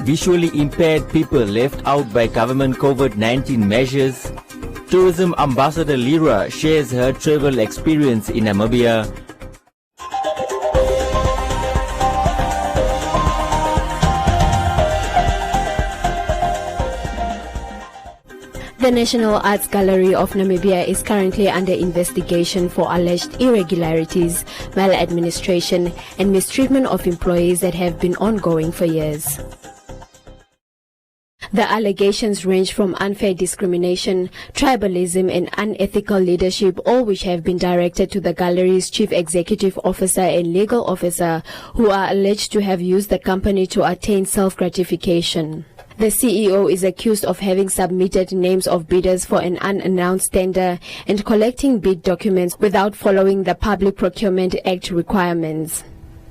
visually impaired people left out by government COVID-19 measures. Tourism Ambassador Lira shares her travel experience in Namibia. The National Arts Gallery of Namibia is currently under investigation for alleged irregularities, maladministration and mistreatment of employees that have been ongoing for years. The allegations range from unfair discrimination, tribalism and unethical leadership, all which have been directed to the gallery's chief executive officer and legal officer, who are alleged to have used the company to attain self-gratification. The CEO is accused of having submitted names of bidders for an unannounced tender and collecting bid documents without following the Public Procurement Act requirements.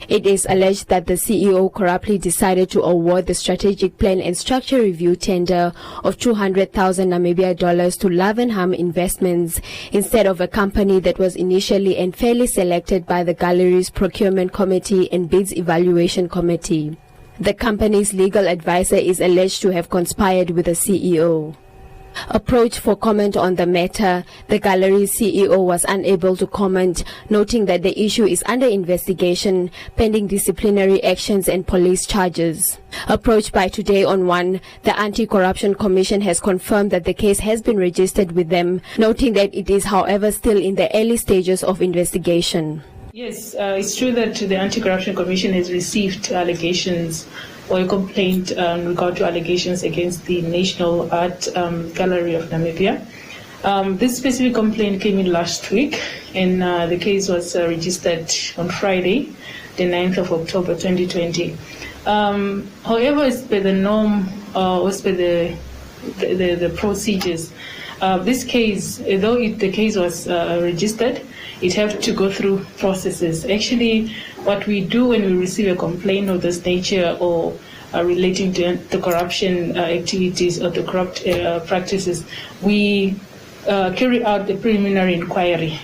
It is alleged that the CEO corruptly decided to award the Strategic Plan and Structure Review tender of 200,000 Namibia dollars to Lavenham Investments instead of a company that was initially and fairly selected by the gallery's Procurement Committee and Bids Evaluation Committee. The company's legal advisor is alleged to have conspired with the CEO. Approached for comment on the matter, the gallery's CEO was unable to comment, noting that the issue is under investigation, pending disciplinary actions and police charges. Approached by Today on One, the Anti-Corruption Commission has confirmed that the case has been registered with them, noting that it is, however, still in the early stages of investigation. Yes, it's true that the Anti-Corruption Commission has received allegations or a complaint in regard to allegations against the National Art Gallery of Namibia. This specific complaint came in last week, and the case was registered on Friday, the 9th of October 2020. However, as per the norm, as per the procedures, this case, though the case was registered, it has to go through processes. Actually, what we do when we receive a complaint of this nature or relating to the corruption activities or the corrupt practices, we carry out the preliminary inquiry,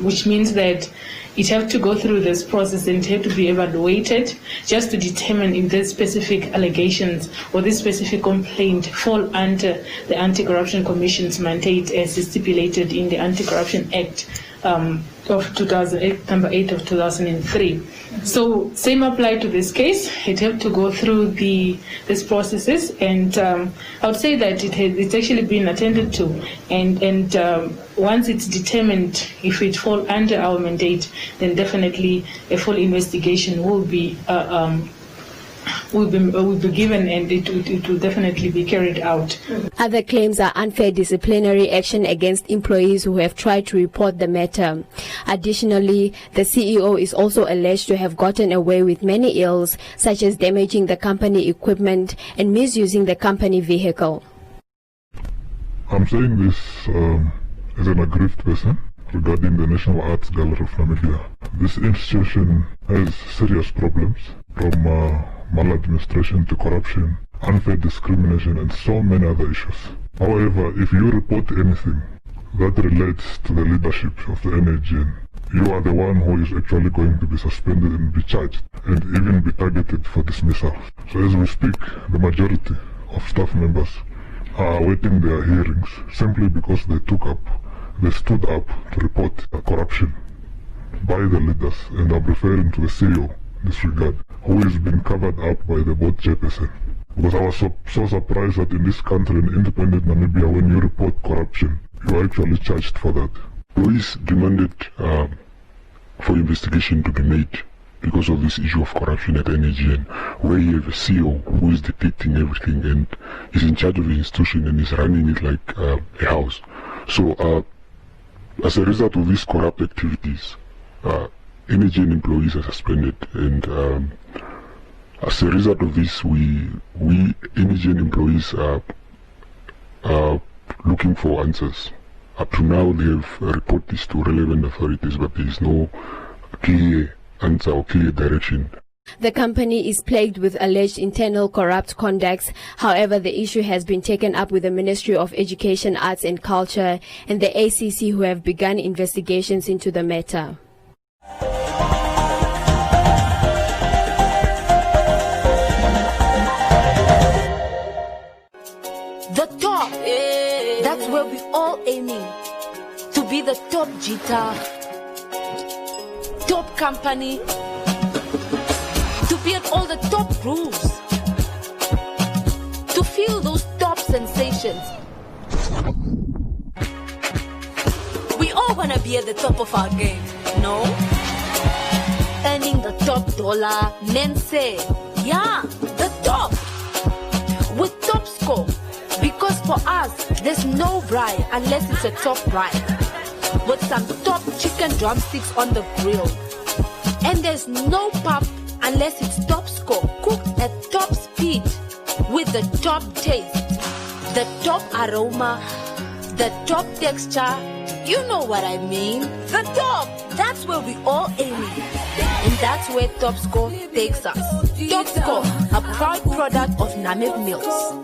which means that it has to go through this process and it has to be evaluated just to determine if the specific allegations or this specific complaint fall under the Anti-Corruption Commission's mandate as stipulated in the Anti-Corruption Act of 2008, number 8 of 2003. So same apply to this case. It has to go through these processes, and I would say that it's actually been attended to, and once it's determined if it falls under our mandate, then definitely a full investigation will be given, and it will definitely be carried out. Other claims are unfair disciplinary action against employees who have tried to report the matter. Additionally, the CEO is also alleged to have gotten away with many ills, such as damaging the company equipment and misusing the company vehicle. I'm saying this as an aggrieved person regarding the National Arts Gallery of Namibia. This institution has serious problems, from maladministration to corruption, unfair discrimination and so many other issues. However, if you report anything that relates to the leadership of the NAGN, you are the one who is actually going to be suspended and be charged and even be targeted for dismissal. So as we speak, the majority of staff members are awaiting their hearings simply because they stood up to report corruption by the leaders, and I'm referring to the CEO in this regard, who has been covered up by the board chairperson. Because I was so surprised that in this country, in independent Namibia, when you report corruption, you are actually charged for that. Police demanded for investigation to be made because of this issue of corruption at NAGN, where you have a CEO who is dictating everything and is in charge of the institution and is running it like a house. So as a result of these corrupt activities, NAGN employees are suspended, and as a result of this, we NAGN employees are looking for answers. Up to now, they have reported this to relevant authorities, but there is no clear answer or clear direction. The company is plagued with alleged internal corrupt conducts. However, the issue has been taken up with the Ministry of Education, Arts and Culture and the ACC, who have begun investigations into the matter. that's where we all aiming to be the top guitar, top company, to be at all the top grooves, to feel those top sensations. We all want to be at the top of our game, no? Earning the top dollar, men say, yeah, the top. With top score, because for us, there's no braai unless it's a top braai. With some top chicken drumsticks on the grill. And there's no pub unless it's top score, cooked at top speed, with the top taste, the top aroma, the top texture. You know what I mean? The top! That's where we all aiming. And that's where Top Score takes us. Top Score, a proud product of Namib Mills.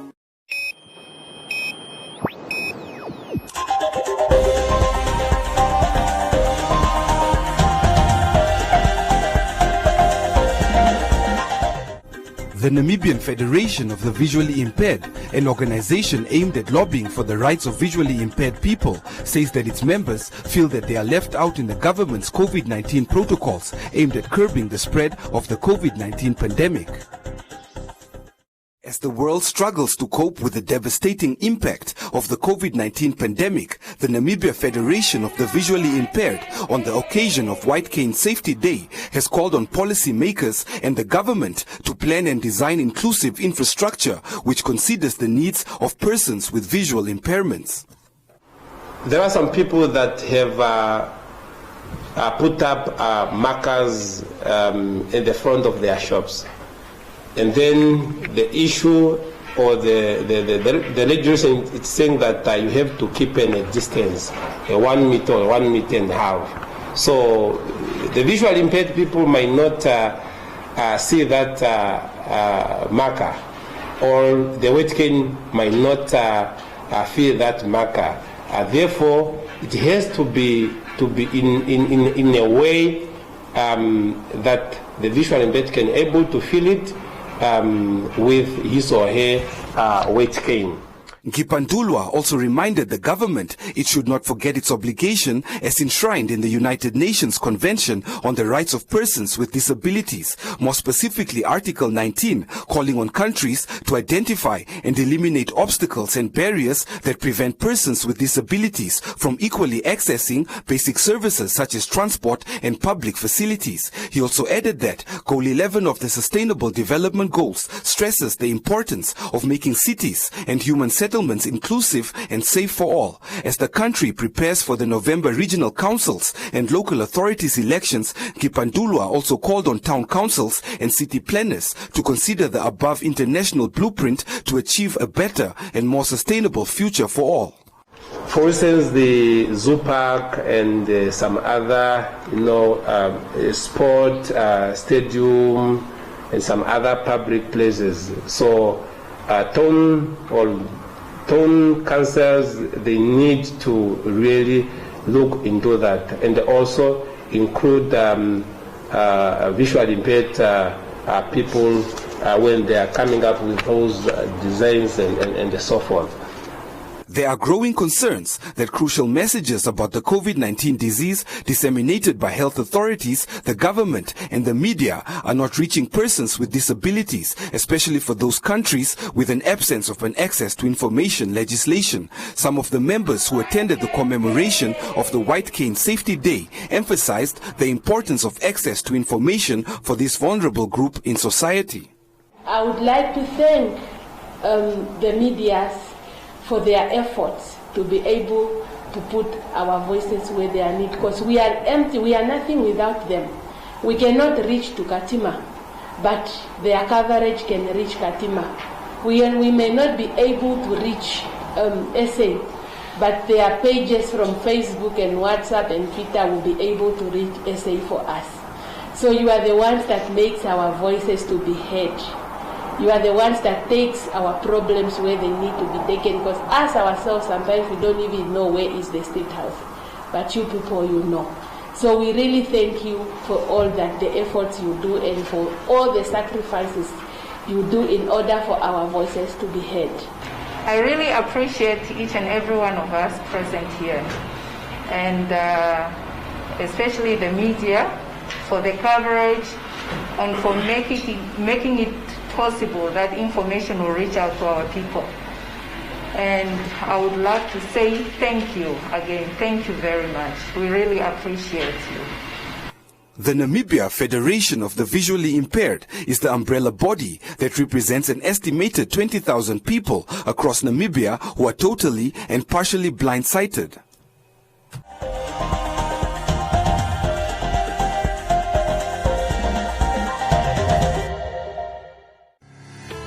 The Namibian Federation of the Visually Impaired, an organization aimed at lobbying for the rights of visually impaired people, says that its members feel that they are left out in the government's COVID-19 protocols aimed at curbing the spread of the COVID-19 pandemic. As the world struggles to cope with the devastating impact of the COVID-19 pandemic, the Namibia Federation of the Visually Impaired, on the occasion of White Cane Safety Day, has called on policymakers and the government to plan and design inclusive infrastructure which considers the needs of persons with visual impairments. There are some people that have put up markers in the front of their shops. And then the issue or the legislation is saying that you have to keep a distance, 1 meter or 1.5 meters. So the visually impaired people might not see that marker, or the white cane might not feel that marker. Therefore, it has to be in a way that the visually impaired can able to feel it with his or her weight cane. Nkipandulwa also reminded the government it should not forget its obligation as enshrined in the United Nations Convention on the Rights of Persons with Disabilities, more specifically Article 19, calling on countries to identify and eliminate obstacles and barriers that prevent persons with disabilities from equally accessing basic services such as transport and public facilities. He also added that Goal 11 of the Sustainable Development Goals stresses the importance of making cities and human settlements inclusive and safe for all. As the country prepares for the November regional councils and local authorities elections, Nkipandulwa also called on town councils and city planners to consider the above international blueprint to achieve a better and more sustainable future for all. For instance, the zoo park and some other, sport stadium and some other public places. So town councils, they need to really look into that, and also include visually impaired people when they are coming up with those designs and so forth. There are growing concerns that crucial messages about the COVID-19 disease disseminated by health authorities, the government and the media are not reaching persons with disabilities, especially for those countries with an absence of an access to information legislation. Some of the members who attended the commemoration of the White Cane Safety Day emphasized the importance of access to information for this vulnerable group in society. I would like to thank the media for their efforts to be able to put our voices where they are needed, because we are empty, we are nothing without them. We cannot reach to Katima, but their coverage can reach Katima. We may not be able to reach SA, but their pages from Facebook and WhatsApp and Twitter will be able to reach SA for us. So you are the ones that makes our voices to be heard. You are the ones that takes our problems where they need to be taken, because us ourselves sometimes we don't even know where is the state house, but you people, you know. So we really thank you for all that, the efforts you do, and for all the sacrifices you do in order for our voices to be heard. I really appreciate each and every one of us present here, and especially the media for the coverage and for making it possible that information will reach out to our people. And I would love to say thank you again. Thank you very much. We really appreciate you. The Namibia Federation of the Visually Impaired is the umbrella body that represents an estimated 20,000 people across Namibia who are totally and partially blind-sighted.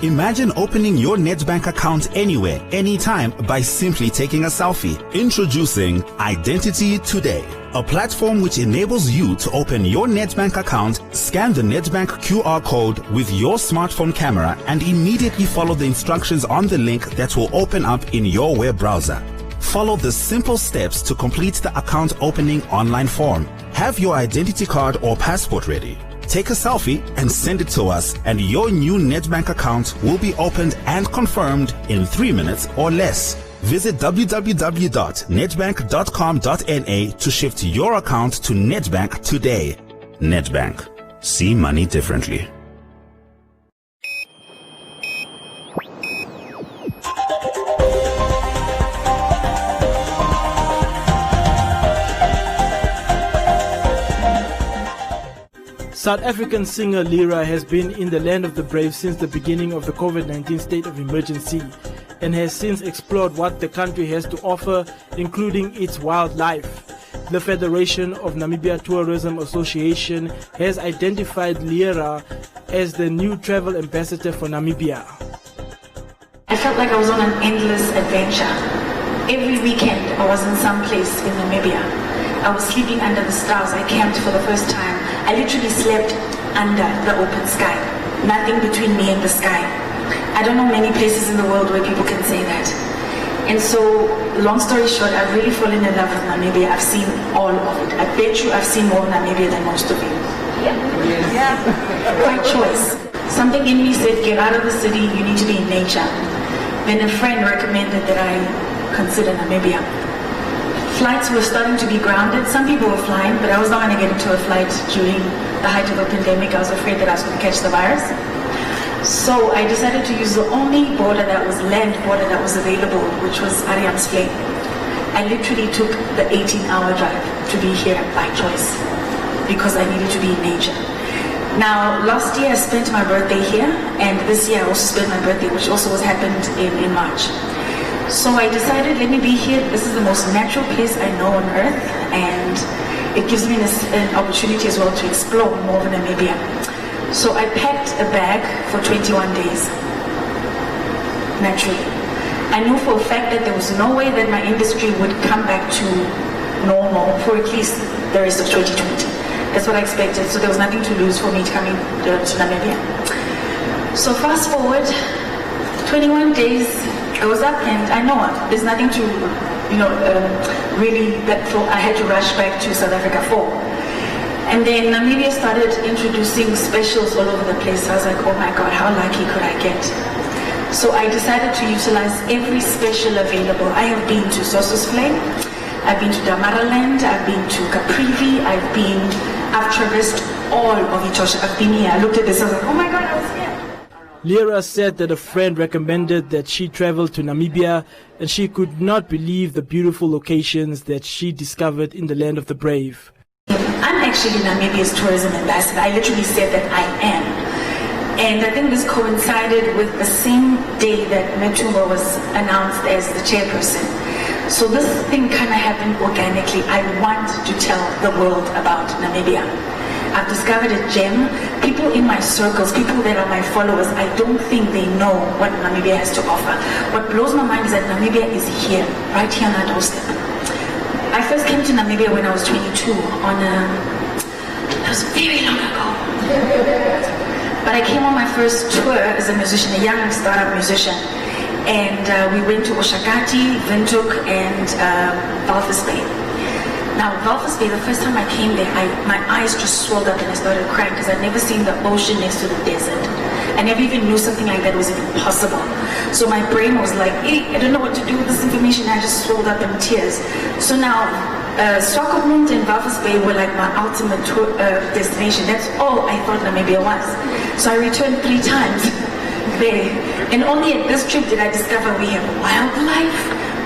Imagine opening your Nedbank account anywhere, anytime by simply taking a selfie. Introducing Identity Today, a platform which enables you to open your Nedbank account, scan the Nedbank QR code with your smartphone camera, and immediately follow the instructions on the link that will open up in your web browser. Follow the simple steps to complete the account opening online form. Have your identity card or passport ready. Take a selfie and send it to us, and your new Nedbank account will be opened and confirmed in 3 minutes or less. Visit www.nedbank.com.na to shift your account to Nedbank today. Nedbank. See money differently. South African singer Lira has been in the land of the brave since the beginning of the COVID-19 state of emergency and has since explored what the country has to offer, including its wildlife. The Federation of Namibia Tourism Association has identified Lira as the new travel ambassador for Namibia. I felt like I was on an endless adventure. Every weekend I was in some place in Namibia. I was sleeping under the stars. I camped for the first time. I literally slept under the open sky. Nothing between me and the sky. I don't know many places in the world where people can say that. And so, long story short, I've really fallen in love with Namibia. I've seen all of it. I bet you I've seen more Namibia than most of you. Yeah. Yeah. By choice. Something in me said, get out of the city, you need to be in nature. Then a friend recommended that I consider Namibia. Flights were starting to be grounded. Some people were flying, but I was not going to get into a flight during the height of the pandemic. I was afraid that I was going to catch the virus. So I decided to use the only border that was land border that was available, which was Ariamsvlei. I literally took the 18-hour drive to be here by choice because I needed to be in nature. Now, last year I spent my birthday here, and this year I also spent my birthday, which also happened in March. So I decided, let me be here. This is the most natural place I know on earth, and it gives me an opportunity as well to explore more of Namibia. So I packed a bag for 21 days, naturally. I knew for a fact that there was no way that my industry would come back to normal for at least the rest of 2020. That's what I expected, so there was nothing to lose for me coming to Namibia. So fast forward, 21 days, I was up, and I know there's nothing to, really that I had to rush back to South Africa for. And then Namibia started introducing specials all over the place. I was like, oh my God, how lucky could I get? So I decided to utilize every special available. I have been to Sossusvlei, I've been to Damaraland, I've been to Caprivi, I've traversed all of Etosha. I've been here. I looked at this, I was like, oh my God, I was here. Lira said that a friend recommended that she travel to Namibia, and she could not believe the beautiful locations that she discovered in the land of the brave. I'm actually Namibia's tourism ambassador. I literally said that I am. And I think this coincided with the same day that Metumba was announced as the chairperson. So this thing kind of happened organically. I want to tell the world about Namibia. I've discovered a gem. People in my circles, people that are my followers, I don't think they know what Namibia has to offer. What blows my mind is that Namibia is here, right here on our doorstep. I first came to Namibia when I was 22 that was very long ago. But I came on my first tour as a musician, a young startup musician. And we went to Oshakati, Windhoek, and Walvis Bay. Now, Walvis Bay, the first time I came there, my eyes just swelled up and I started crying because I'd never seen the ocean next to the desert. I never even knew something like that was even possible. So my brain was like, hey, I don't know what to do with this information. I just swelled up in tears. So now, Swakopmund and Walvis Bay were like my ultimate destination. That's all I thought Namibia was. So I returned 3 times there. And only at this trip did I discover we have wildlife,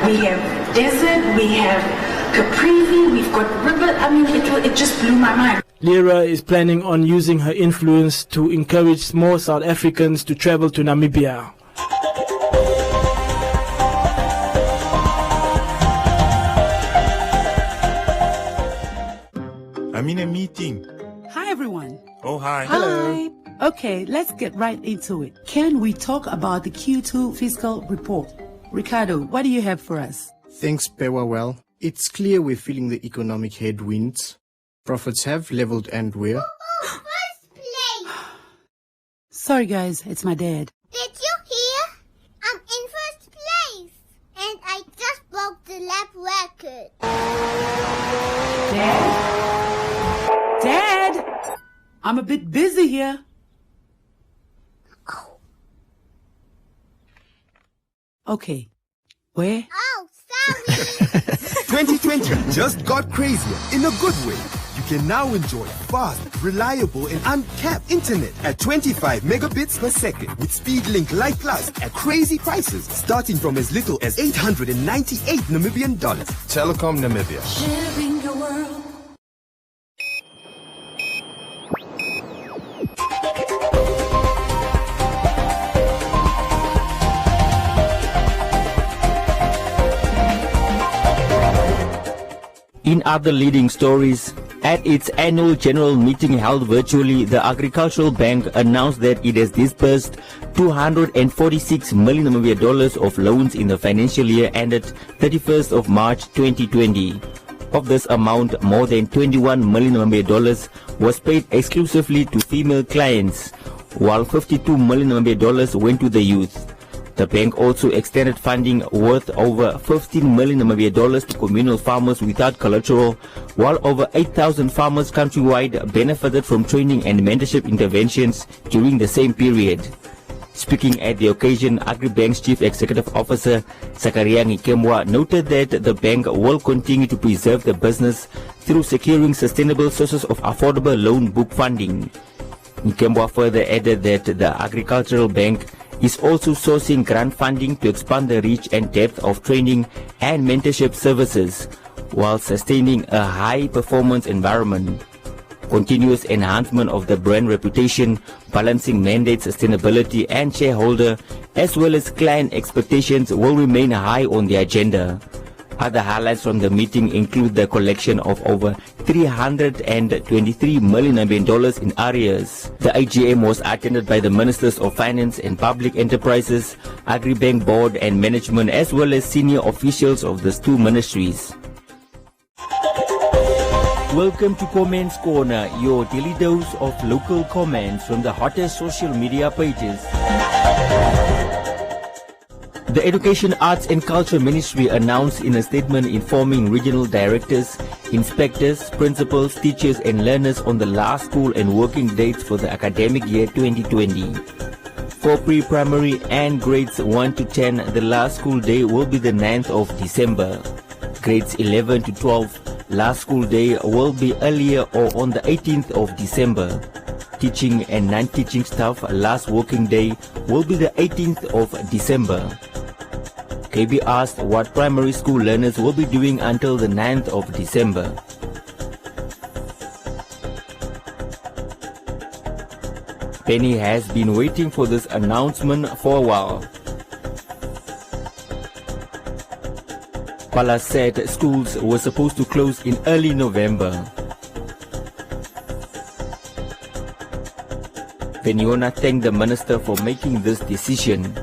we have desert, we have Caprivi, we've got river. I mean, it just blew my mind. Lira is planning on using her influence to encourage more South Africans to travel to Namibia. I'm in a meeting. Hi, everyone. Oh, hi. Hi. Okay, let's get right into it. Can we talk about the Q2 fiscal report? Ricardo, what do you have for us? Thanks, Pewa. Well, it's clear we're feeling the economic headwinds. Profits have leveled and we're... First place! Sorry, guys, it's my dad. Did you hear? I'm in first place. And I just broke the lap record. Dad? I'm a bit busy here. Oh. Okay. Where? Oh, sorry. 2020 just got crazier in a good way. You can now enjoy fast, reliable, and uncapped internet at 25 megabits per second with SpeedLink Lite Plus at crazy prices starting from as little as 898 Namibian dollars. Telecom Namibia. Sharing your world. In other leading stories, at its annual general meeting held virtually, the Agricultural Bank announced that it has disbursed $246 million of loans in the financial year ended 31st of March 2020. Of this amount, more than $21 million was paid exclusively to female clients, while $52 million went to the youth. The bank also extended funding worth over $15 million to communal farmers without collateral, while over 8,000 farmers countrywide benefited from training and mentorship interventions during the same period. Speaking at the occasion, AgriBank's Chief Executive Officer Zakaria Ngikembwa noted that the bank will continue to preserve the business through securing sustainable sources of affordable loan book funding. Ngikembwa further added that the Agricultural Bank is also sourcing grant funding to expand the reach and depth of training and mentorship services while sustaining a high-performance environment. Continuous enhancement of the brand reputation, balancing mandate sustainability and shareholder as well as client expectations will remain high on the agenda. Other highlights from the meeting include the collection of over $323 million in arrears. The AGM was attended by the Ministers of Finance and Public Enterprises, AgriBank Board and Management, as well as senior officials of these two ministries. Welcome to Comments Corner, your daily dose of local comments from the hottest social media pages. The Education, Arts and Culture Ministry announced in a statement informing regional directors, inspectors, principals, teachers and learners on the last school and working dates for the academic year 2020. For pre-primary and grades 1 to 10, the last school day will be the 9th of December. Grades 11 to 12, last school day will be earlier or on the 18th of December. Teaching and non-teaching staff last working day will be the 18th of December. KB asked what primary school learners will be doing until the 9th of December. Penny has been waiting for this announcement for a while. Pala said schools were supposed to close in early November. Peniona thanked the minister for making this decision.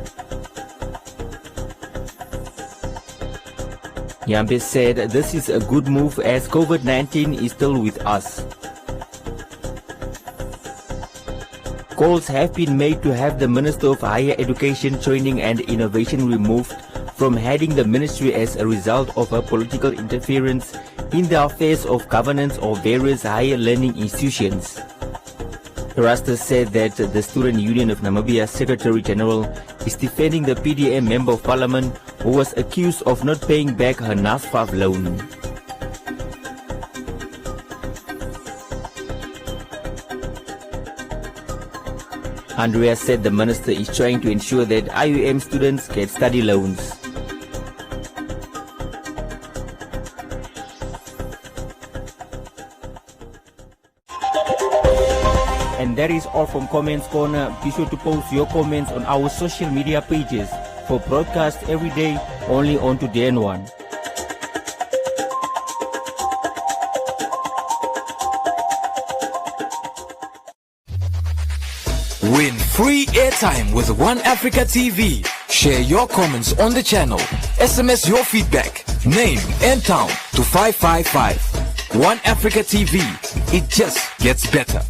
Yambe said this is a good move as COVID-19 is still with us. Calls have been made to have the Minister of Higher Education, Training and Innovation removed from heading the ministry as a result of her political interference in the affairs of governance of various higher learning institutions. Rasta said that the Student Union of Namibia Secretary General is defending the PDM Member of Parliament who was accused of not paying back her NASFAF loan. Andrea said the minister is trying to ensure that IUM students get study loans. And that is all from Comments Corner. Be sure to post your comments on our social media pages for broadcast every day only on Today and One. Win free airtime with One Africa TV. Share your comments on the channel. SMS your feedback, name and town to 555. One Africa TV. It just gets better.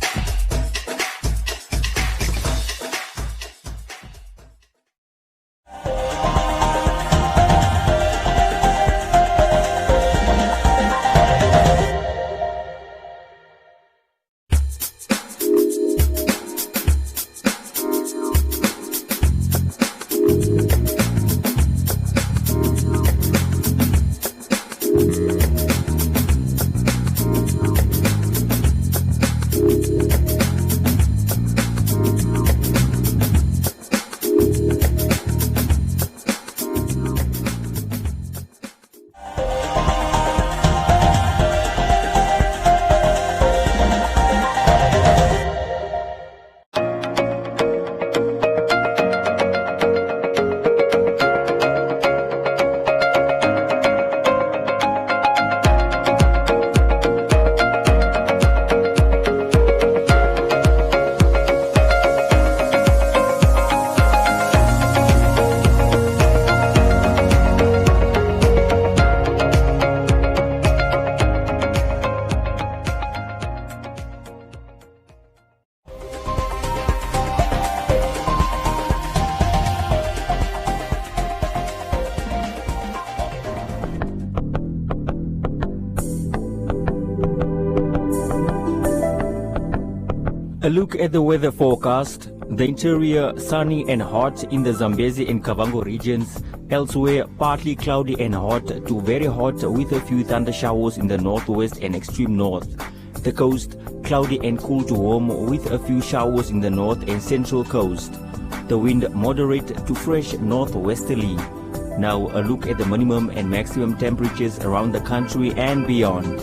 A look at the weather forecast. The interior sunny and hot in the Zambezi and Kavango regions. Elsewhere partly cloudy and hot to very hot with a few thunder showers in the northwest and extreme north. The coast cloudy and cool to warm with a few showers in the north and central coast. The wind moderate to fresh northwesterly. Now a look at the minimum and maximum temperatures around the country and beyond.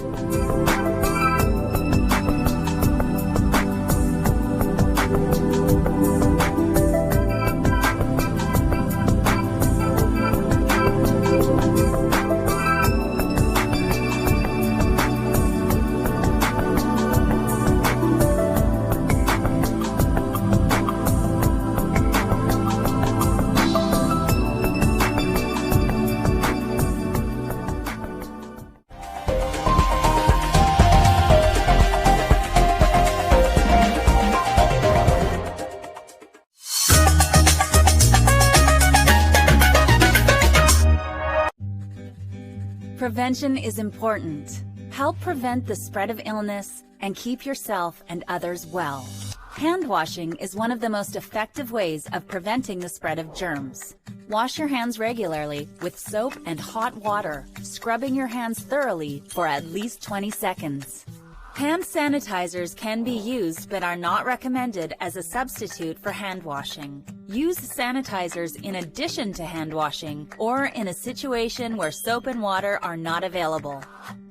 Prevention is important. Help prevent the spread of illness and keep yourself and others well. Hand washing is one of the most effective ways of preventing the spread of germs. Wash your hands regularly with soap and hot water, scrubbing your hands thoroughly for at least 20 seconds. Hand sanitizers can be used but are not recommended as a substitute for hand washing. Use sanitizers in addition to hand washing or in a situation where soap and water are not available.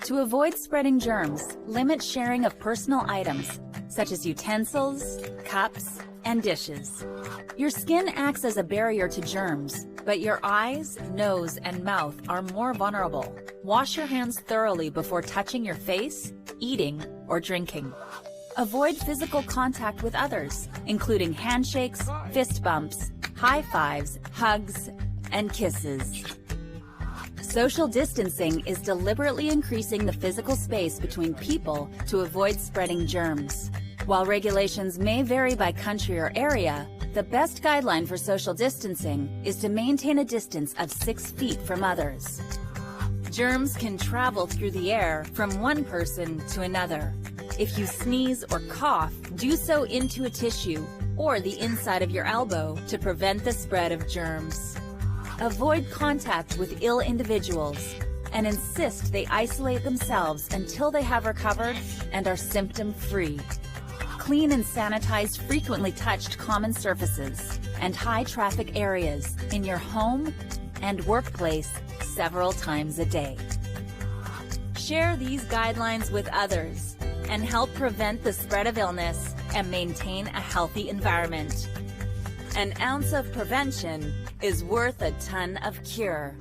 To avoid spreading germs, limit sharing of personal items such as utensils, cups, and dishes. Your skin acts as a barrier to germs, but your eyes, nose, and mouth are more vulnerable. Wash your hands thoroughly before touching your face, eating, or drinking. Avoid physical contact with others, including handshakes, fist bumps, high fives, hugs, and kisses. Social distancing is deliberately increasing the physical space between people to avoid spreading germs. While regulations may vary by country or area, the best guideline for social distancing is to maintain a distance of 6 feet from others. Germs can travel through the air from one person to another. If you sneeze or cough, do so into a tissue or the inside of your elbow to prevent the spread of germs. Avoid contact with ill individuals and insist they isolate themselves until they have recovered and are symptom-free. Clean and sanitize frequently touched common surfaces and high-traffic areas in your home and workplace several times a day. Share these guidelines with others and help prevent the spread of illness and maintain a healthy environment. An ounce of prevention is worth a ton of cure.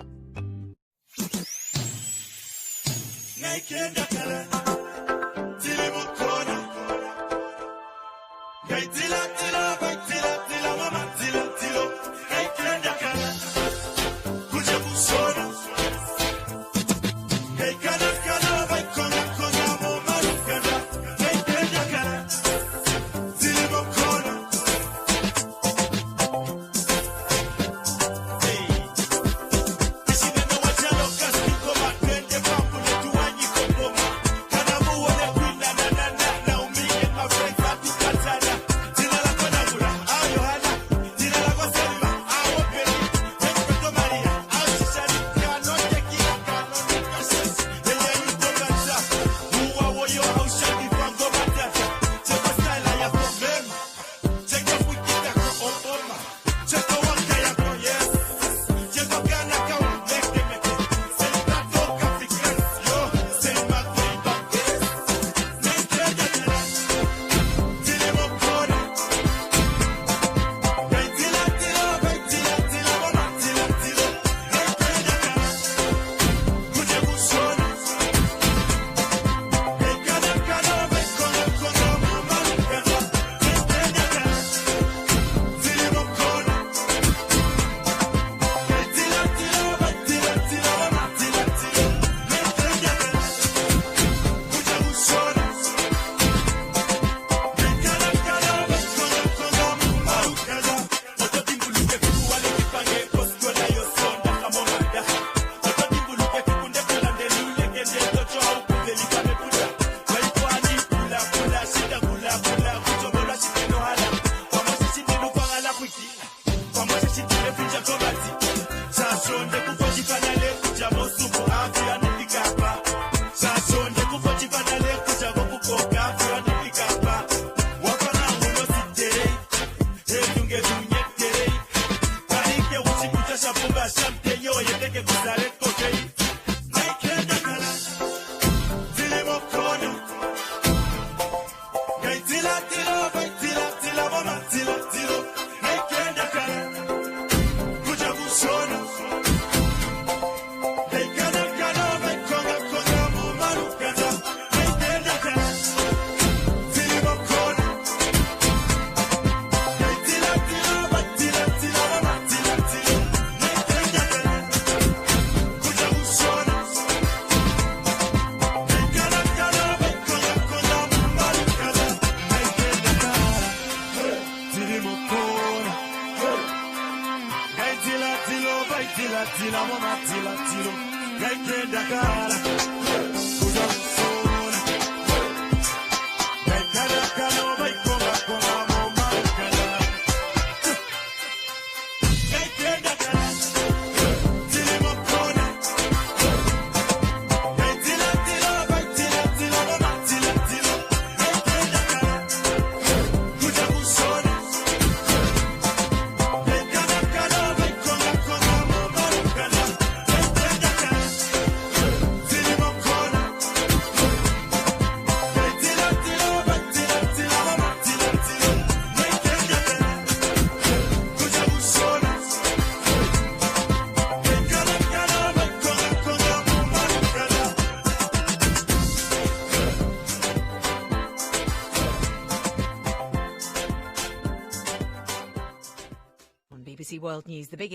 BBC World News, the biggest